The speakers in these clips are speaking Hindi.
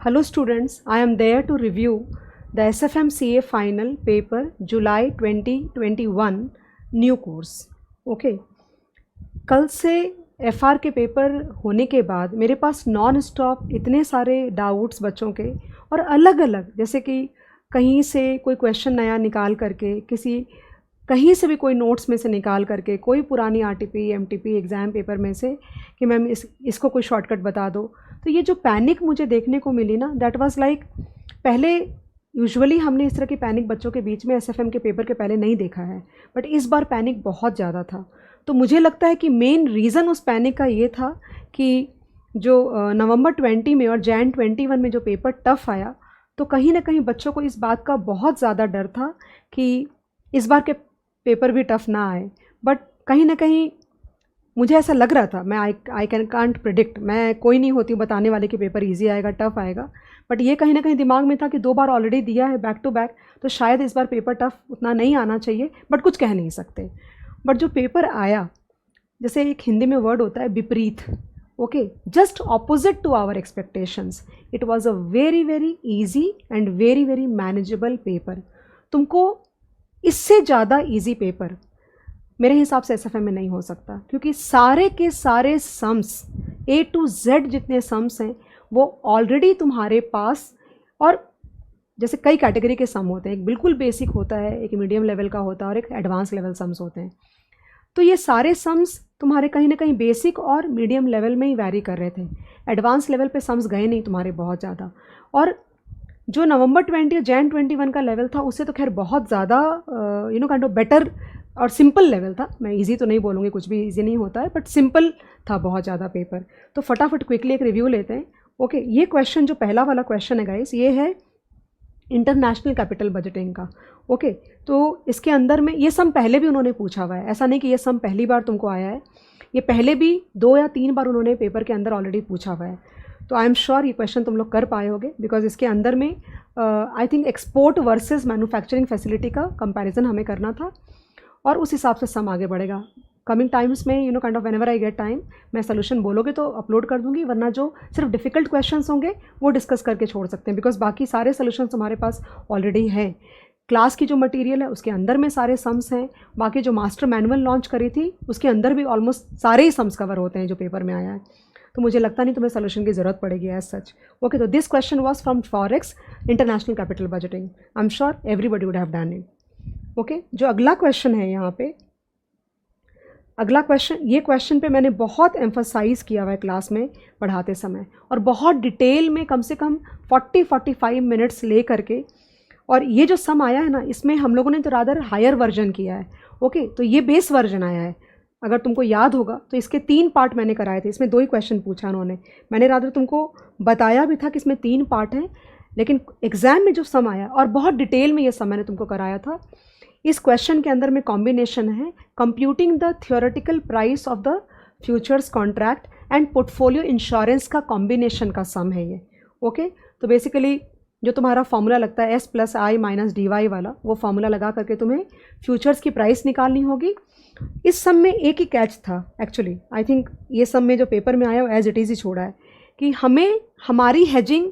Hello students, I am there to review the SFM CA final paper July 2021 new course. Okay, कल से FR के पेपर होने के बाद मेरे पास नॉन स्टॉप इतने सारे डाउट्स बच्चों के, और अलग अलग, जैसे कि कहीं से कोई क्वेश्चन नया निकाल करके, कहीं से भी कोई नोट्स में से निकाल करके, कोई पुरानी RTP MTP एग्ज़ाम पेपर में से कि मैम इसको कोई शॉर्टकट बता दो। तो ये जो पैनिक मुझे देखने को मिली ना, दैट वाज लाइक, पहले यूजुअली हमने इस तरह की पैनिक बच्चों के बीच में SFM के पेपर के पहले नहीं देखा है, बट इस बार पैनिक बहुत ज़्यादा था। तो मुझे लगता है कि मेन रीज़न उस पैनिक का ये था कि जो नवंबर 20 में और जैन 21 में जो पेपर टफ़ आया, तो कहीं ना कहीं बच्चों को इस बात का बहुत ज़्यादा डर था कि इस बार के पेपर भी टफ़ ना आए। बट कहीं ना कहीं मुझे ऐसा लग रहा था, मैं आई कांट प्रिडिक्ट, मैं कोई नहीं होती बताने वाले कि पेपर इजी आएगा टफ़ आएगा, बट ये कहीं ना कहीं दिमाग में था कि 2 बार ऑलरेडी दिया है बैक टू बैक, तो शायद इस बार पेपर टफ़ उतना नहीं आना चाहिए, बट कुछ कह नहीं सकते। बट जो पेपर आया, जैसे एक हिंदी में वर्ड होता है विपरीत, okay, just opposite to our expectations. It was a very very easy and very very manageable paper. तुमको इससे ज़्यादा इजी पेपर मेरे हिसाब से SFM में नहीं हो सकता, क्योंकि सारे के सारे सम्स A to Z जितने सम्स हैं वो ऑलरेडी तुम्हारे पास, और जैसे कई कैटेगरी के सम होते हैं, एक बिल्कुल बेसिक होता है, एक मीडियम लेवल का होता है और एक एडवांस लेवल सम्स होते हैं। तो ये सारे सम्स तुम्हारे कहीं ना कहीं बेसिक और मीडियम लेवल में ही वैरी कर रहे थे, एडवांस लेवल पे सम्स गए नहीं तुम्हारे बहुत ज़्यादा। और जो नवंबर 20 और जैन 21 का लेवल था, उससे तो खैर बहुत ज़्यादा काइंड ऑफ बेटर और सिंपल लेवल था। मैं इजी तो नहीं बोलूँगी, कुछ भी इजी नहीं होता है, बट सिंपल था बहुत ज़्यादा पेपर। तो फटाफट क्विकली एक रिव्यू लेते हैं। ओके, ये क्वेश्चन जो पहला वाला क्वेश्चन है गाइस, ये है इंटरनेशनल कैपिटल बजटिंग का। ओके, तो इसके अंदर में ये सम पहले भी उन्होंने पूछा हुआ है, ऐसा नहीं कि ये सम पहली बार तुमको आया है, ये पहले भी 2 या 3 बार उन्होंने पेपर के अंदर ऑलरेडी पूछा हुआ है। तो आई एम श्योर ये क्वेश्चन तुम लोग कर पाए होगे, बिकॉज इसके अंदर में I think export versus manufacturing facility का कंपैरिजन हमें करना था, और उस हिसाब से सम आगे बढ़ेगा। कमिंग टाइम्स में kind of whenever I get time, मैं सोल्यूशन बोलोगे तो अपलोड कर दूंगी, वरना जो सिर्फ डिफिकल्ट क्वेश्चंस होंगे वो डिस्कस करके छोड़ सकते हैं, बिकॉज बाकी सारे सोल्यूशन हमारे पास ऑलरेडी हैं। क्लास की जो मटेरियल है उसके अंदर में सारे सम्स हैं, बाकी जो मास्टर मैनुअल लॉन्च करी थी उसके अंदर भी ऑलमोस्ट सारे ही सम्स कवर होते हैं जो पेपर में आया है। तो मुझे लगता नहीं तुम्हें सोल्यूशन की ज़रूरत पड़ेगी एज सच। ओके, तो this question was from forex international capital budgeting. I am sure everybody would have done it. Okay, जो अगला क्वेश्चन है यहाँ पे, अगला क्वेश्चन, ये क्वेश्चन पे मैंने बहुत एम्फसाइज़ किया हुआ है क्लास में पढ़ाते समय, और बहुत डिटेल में, कम से कम 40-45 मिनट्स ले करके। और ये जो सम आया है ना, इसमें हम लोगों ने तो रादर हायर वर्जन किया है। ओके, तो ये बेस वर्जन आया है। अगर तुमको याद होगा तो इसके 3 पार्ट मैंने कराए थे, इसमें 2 ही क्वेश्चन पूछा उन्होंने। मैंने रादर तुमको बताया भी था कि इसमें 3 पार्ट हैं, लेकिन एग्ज़ाम में जो सम आया, और बहुत डिटेल में ये सम मैंने तुमको कराया था। इस क्वेश्चन के अंदर में कॉम्बिनेशन है computing the theoretical price of the futures contract and portfolio insurance का कॉम्बिनेशन का सम है ये। ओके, तो बेसिकली जो तुम्हारा फॉर्मूला लगता है S+I - DY वाला, वो फॉर्मूला लगा करके तुम्हें फ्यूचर्स की प्राइस निकालनी होगी। इस सम में एक ही कैच था एक्चुअली, आई थिंक ये सम में जो पेपर में आया वो एज इट इज़ ही छोड़ा है, कि हमें हमारी हेजिंग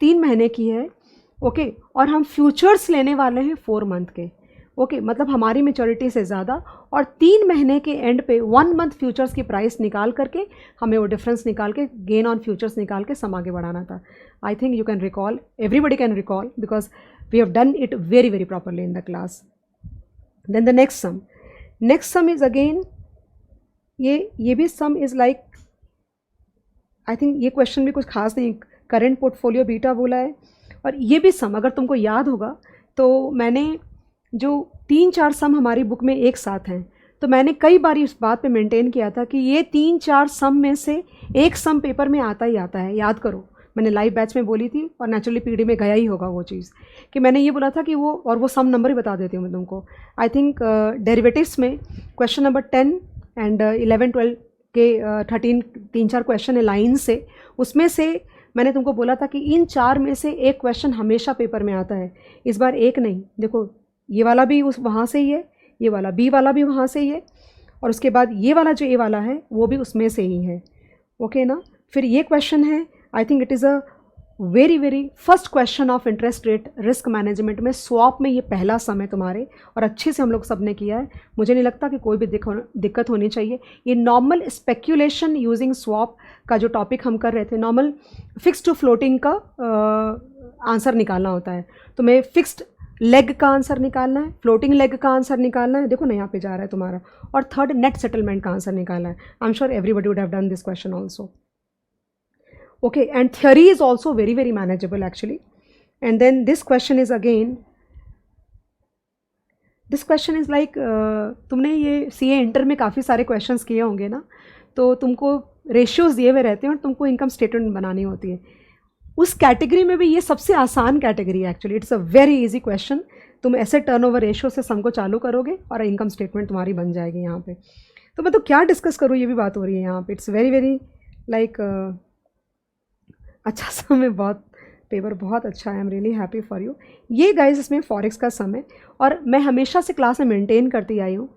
3 महीने की है। ओके, और हम फ्यूचर्स लेने वाले हैं 4 मंथ के। ओके, मतलब हमारी मैच्योरिटी से ज़्यादा, और 3 महीने के एंड पे 1 मंथ फ्यूचर्स की प्राइस निकाल करके हमें वो डिफरेंस निकाल के, गेन ऑन फ्यूचर्स निकाल के सम आगे बढ़ाना था। I think you can recall, everybody can recall, because we have done it very very properly in the class. Then the next sum is again, ये भी sum is like, I think ये क्वेश्चन भी कुछ खास नहीं, करेंट पोर्टफोलियो बीटा बोला है। और ये भी सम अगर तुमको याद होगा तो मैंने जो 3-4 सम हमारी बुक में एक साथ हैं, तो मैंने कई बार इस बात पे मेंटेन किया था कि ये 3-4 सम में से एक सम पेपर में आता ही आता है। याद करो, मैंने लाइव बैच में बोली थी, और नेचुरली PD में गया ही होगा वो चीज़, कि मैंने ये बोला था कि वो, और वो सम नंबर ही बता देती हूँ मैं तुमको। आई थिंक डेरिवेटिव्स में क्वेश्चन नंबर 10 एंड 11-12 के 13 3-4 क्वेश्चन है लाइन से, उसमें से मैंने तुमको बोला था कि इन 4 में से एक क्वेश्चन हमेशा पेपर में आता है। इस बार एक नहीं, देखो ये वाला भी उस वहाँ से ही है, ये वाला B वाला भी वहाँ से ही है, और उसके बाद ये वाला जो A वाला है वो भी उसमें से ही है। ओके ना, फिर ये क्वेश्चन है, आई think it is a very very first question of interest rate risk management में स्वैप में ये पहला सम है तुम्हारे, और अच्छे से हम लोग सब ने किया है, मुझे नहीं लगता कि कोई भी दिक्कत होनी चाहिए। ये नॉर्मल स्पेक्यूलेशन यूजिंग स्वैप का जो टॉपिक हम कर रहे थे, नॉर्मल फिक्स्ड टू फ्लोटिंग का आंसर निकालना होता है। तुम्हें फिक्स्ड लेग का आंसर निकालना है, फ्लोटिंग लेग का आंसर निकालना है, देखो ना यहाँ पे जा रहा है तुम्हारा, और थर्ड नेट सेटलमेंट का आंसर निकालना है। I am sure everybody would have done this question also. Okay, and theory is also very very manageable actually. And then this question is again, this question is like तुमने ये CA इंटर में काफ़ी सारे क्वेश्चंस किए होंगे ना, तो तुमको रेशियोज दिए हुए रहते हैं और तुमको इनकम स्टेटमेंट बनानी होती है। उस कैटेगरी में भी ये सबसे आसान कैटेगरी है actually, it's a very easy question. तुम ऐसे टर्नओवर रेशियो से सम को चालू करोगे और इनकम स्टेटमेंट तुम्हारी बन जाएगी यहाँ पे। तो मैं तो क्या डिस्कस करूँ, ये भी बात हो रही है यहाँ पे। इट्स वेरी वेरी लाइक अच्छा सम है, बहुत पेपर बहुत अच्छा है, आई am really happy for you. ये गाइस इसमें फॉरेक्स का सम है, और मैं हमेशा से क्लास में मेंटेन करती आई हूँ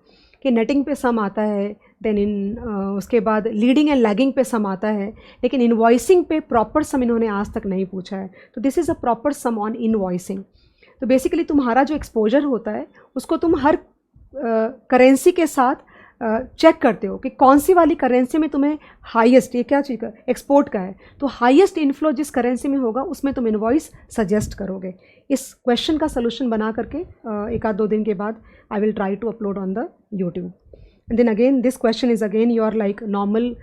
कि नेटिंग पे सम आता है, देन उसके बाद लीडिंग एंड लैगिंग पे सम आता है, लेकिन इनवॉइसिंग पे प्रॉपर सम इन्होंने आज तक नहीं पूछा है। तो this is a proper sum on invoicing. तो बेसिकली तुम्हारा जो एक्सपोजर होता है उसको तुम हर करेंसी के साथ चेक करते हो कि कौन सी वाली करेंसी में तुम्हें हाईएस्ट, ये क्या चीज़ का एक्सपोर्ट का है, तो हाईएस्ट इनफ्लो जिस करेंसी में होगा उसमें तुम इनवॉइस सजेस्ट करोगे। इस क्वेश्चन का सलूशन बना करके एक आध दो दिन के बाद I will try to upload on the YouTube. And then again this question is again your like normal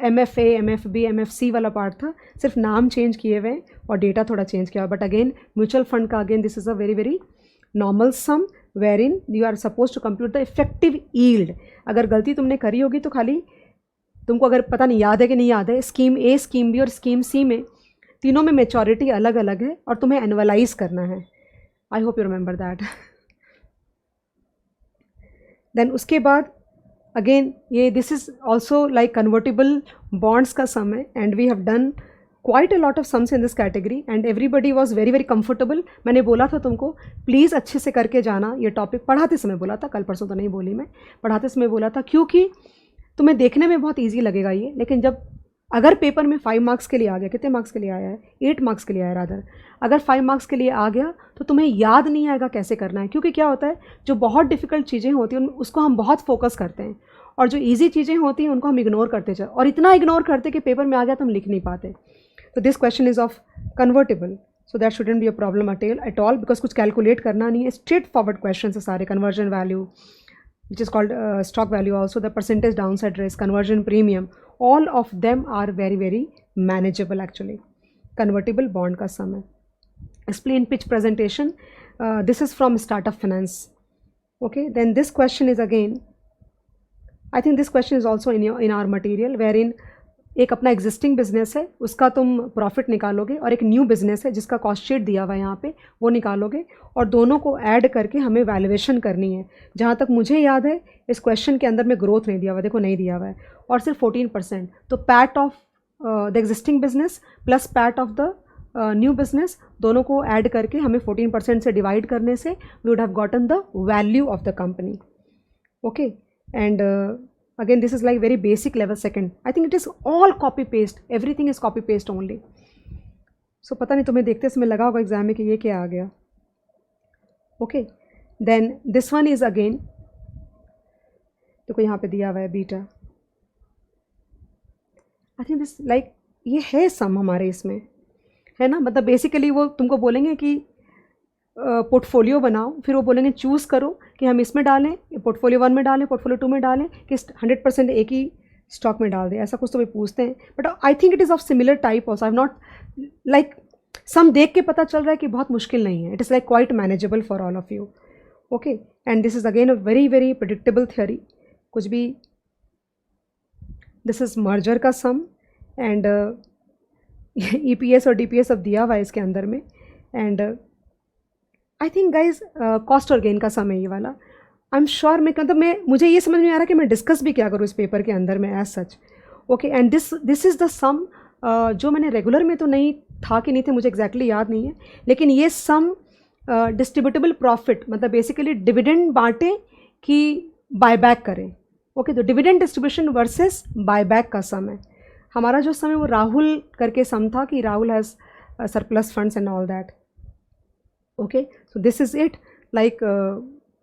MFA MFB MFC वाला पार्ट था, सिर्फ नाम चेंज किए हुए और डेटा थोड़ा चेंज किया हुआ, बट अगेन म्यूचुअल फंड का again this is a very very normal sum wherein you are supposed to compute the effective yield। अगर गलती तुमने करी होगी तो खाली तुमको अगर पता नहीं याद है कि नहीं याद है, स्कीम A, स्कीम B और स्कीम C में तीनों में मेचोरिटी अलग अलग है और तुम्हें एनुअलाइज करना है। I hope you remember that. Then उसके बाद अगेन ये this is also like convertible bonds का सम है, and we have done quite a lot of sums in this category and everybody was very very comfortable. मैंने बोला था तुमको प्लीज़ अच्छे से करके जाना, ये टॉपिक पढ़ाते समय बोला था, कल परसों तो नहीं बोली मैं, पढ़ाते समय बोला था, क्योंकि तुम्हें देखने में बहुत ईजी लगेगा ये, लेकिन जब अगर पेपर में 5 मार्क्स के लिए आ गया, कितने मार्क्स के लिए आया है, 8 मार्क्स के लिए आया रादर, अगर 5 मार्क्स के लिए आ गया तो तुम्हें याद नहीं आएगा कैसे करना है। क्योंकि क्या होता है, जो बहुत डिफ़िकल्ट चीज़ें होती हैं उसको हम बहुत फोकस करते हैं, और जो ईजी चीज़ें होती हैं उनको हम इग्नोर करते चल, और इतना इग्नोर करते कि पेपर में आ गया तो हम लिख नहीं पाते। तो this question is of convertible, so that shouldn't be a problem at all, because कुछ कैलकुलेट करना नहीं है, स्ट्रेट फॉरवर्ड क्वेश्चन है सारे। Conversion value which is called stock value, also the percentage downside risk, conversion premium, all of them are very very manageable actually। convertible bond का sum है। explain pitch presentation, this is from startup finance। okay, then this question is again, I think this question is also in our material, wherein एक अपना एग्जिस्टिंग बिजनेस है उसका तुम प्रॉफिट निकालोगे, और एक न्यू बिजनेस है जिसका कॉस्ट शीट दिया हुआ है यहाँ पे वो निकालोगे, और दोनों को ऐड करके हमें वैल्यूएशन करनी है। जहाँ तक मुझे याद है इस क्वेश्चन के अंदर में ग्रोथ नहीं दिया हुआ, देखो नहीं दिया हुआ है, और सिर्फ 14%। तो PAT of the existing business plus PAT of the new business, दोनों को ऐड करके हमें 14% से डिवाइड करने से we would have gotten the value of the company. Okay, and again this is like very basic level second, I think it is all copy paste, everything is copy paste only। so पता नहीं तुम्हें देखते समय लगा होगा एग्जाम में कि ये क्या आ गया। okay, then this one is again, देखो यहाँ पे दिया हुआ है beta, I think this like ये है सम हमारे इसमें है ना, मतलब बेसिकली वो तुमको बोलेंगे कि पोर्टफोलियो बनाओ, फिर वो बोलेंगे चूज़ करो कि हम इसमें डालें, पोर्टफोलियो 1 में डालें, पोर्टफोलियो 2 में डालें, कि 100% एक ही स्टॉक में डाल दें, ऐसा कुछ तो वे पूछते हैं। But I think it is of similar type also, I am not like sum देख के पता चल रहा है कि बहुत मुश्किल नहीं है, it is like quite manageable for all of you. Okay, and this is again a very very predictable theory, कुछ भी, दिस इज़ मर्जर का सम, एंड EPS और DPS अब दिया हुआ है इसके अंदर में, and I think guys cost और गेन का सम है ये वाला। आई एम श्योर मैं मुझे ये समझ में आ रहा है कि मैं डिस्कस भी क्या करूँ इस पेपर के अंदर में as such. Okay, and this is the sum जो मैंने रेगुलर में तो नहीं था कि नहीं थे, मुझे एग्जैक्टली याद नहीं है, लेकिन ये सम डिस्ट्रीब्यूटेबल प्रॉफिट, मतलब बेसिकली डिविडेंड बांटें कि बायबैक करें। ओके, तो डिविडेंड डिस्ट्रीब्यूशन वर्सेस बायबैक का सम है। हमारा जो सम है वो राहुल करके सम था कि Rahul has surplus funds and all that. Okay, so this is it. Like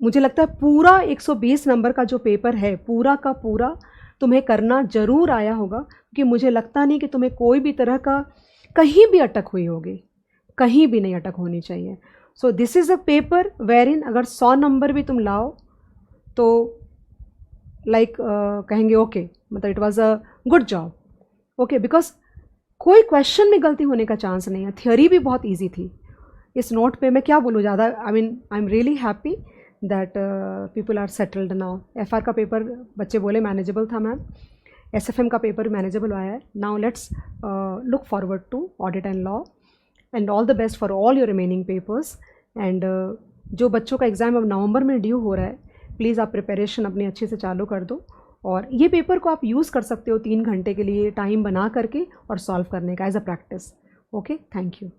मुझे लगता है पूरा 120 नंबर का जो पेपर है पूरा का पूरा तुम्हें करना ज़रूर आया होगा, क्योंकि मुझे लगता नहीं कि तुम्हें कोई भी तरह का कहीं भी अटक हुई होगी, कहीं भी नहीं अटक होनी चाहिए. So this is a paper where in अगर 100 नंबर भी तुम लाओ तो लाइक कहेंगे ओके, मतलब it was a good job. Okay, because कोई क्वेश्चन में गलती होने का चांस नहीं है. थियोरी भी बहुत ईजी थी. इस नोट पे मैं क्या बोलूँ ज़्यादा. I am really happy that people are settled now. FR का पेपर बच्चे बोले मैनेजेबल था मैम, SFM का पेपर मैनेजेबल आया है. Now let's look forward to audit and law, and all the best for all your remaining papers. And जो बच्चों का एग्ज़ाम अब नवंबर में ड्यू हो रहा है, प्लीज़ आप प्रिपरेशन अपनी अच्छे से चालू कर दो, और ये पेपर को आप यूज़ कर सकते हो 3 घंटे के लिए टाइम बना करके और सॉल्व करने का as a practice. Okay, thank you.